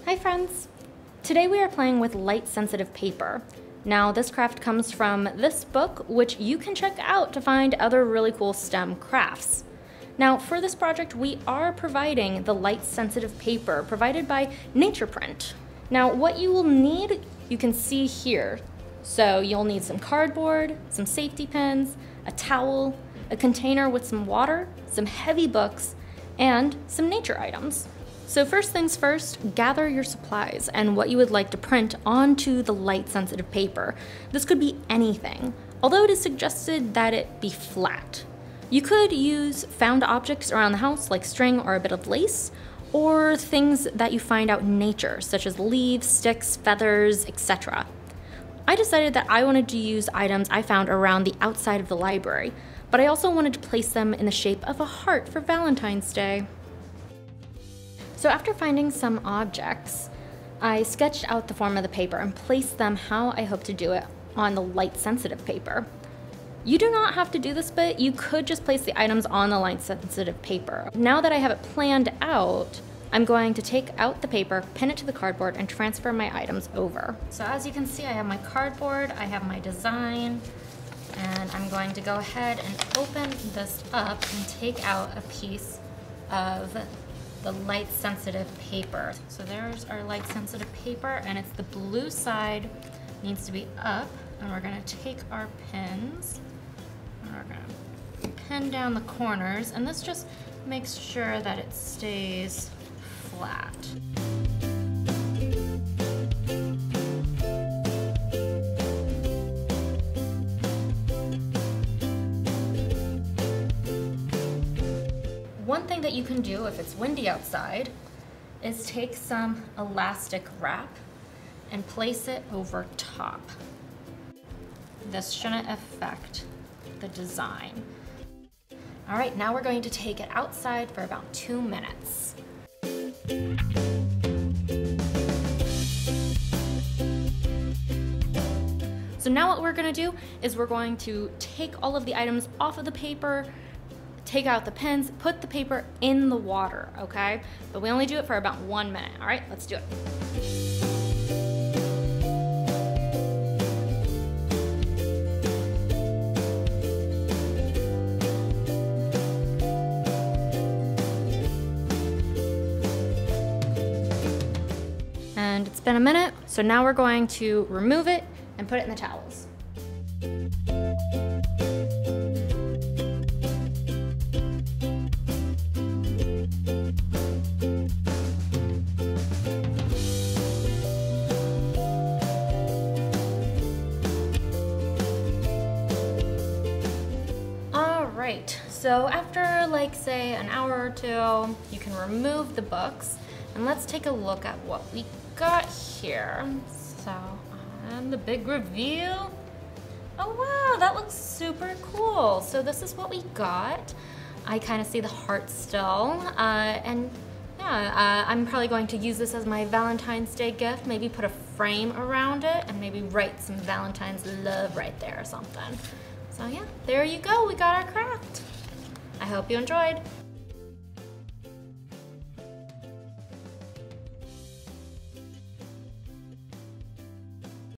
Hi friends! Today we are playing with light-sensitive paper. Now this craft comes from this book, which you can check out to find other really cool STEM crafts. Now for this project we are providing the light-sensitive paper provided by Nature Print. Now what you will need, you can see here. So you'll need some cardboard, some safety pins, a towel, a container with some water, some heavy books, and some nature items. So first things first, gather your supplies and what you would like to print onto the light-sensitive paper. This could be anything, although it is suggested that it be flat. You could use found objects around the house like string or a bit of lace, or things that you find out in nature, such as leaves, sticks, feathers, etc. I decided that I wanted to use items I found around the outside of the library, but I also wanted to place them in the shape of a heart for Valentine's Day. So after finding some objects, I sketched out the form of the paper and placed them how I hope to do it on the light-sensitive paper. You do not have to do this bit, you could just place the items on the light-sensitive paper. Now that I have it planned out, I'm going to take out the paper, pin it to the cardboard, and transfer my items over. So as you can see, I have my cardboard, I have my design, and I'm going to go ahead and open this up and take out a piece of the light-sensitive paper. So there's our light-sensitive paper, and it's the blue side needs to be up, and we're gonna take our pins, and we're gonna pin down the corners, and this just makes sure that it stays flat. One thing that you can do if it's windy outside is take some elastic wrap and place it over top. This shouldn't affect the design. All right, now we're going to take it outside for about 2 minutes. So now what we're gonna do is we're going to take all of the items off of the paper, take out the pins, put the paper in the water, okay? But we only do it for about 1 minute, all right? Let's do it. And it's been a minute, so now we're going to remove it and put it in the towels. Alright, so after like say an hour or two, you can remove the books, and let's take a look at what we got here. So, and the big reveal. Oh wow, that looks super cool. So this is what we got. I kind of see the heart still, and yeah, I'm probably going to use this as my Valentine's Day gift, maybe put a frame around it, and maybe write some Valentine's love right there or something. So yeah, there you go, we got our craft. I hope you enjoyed.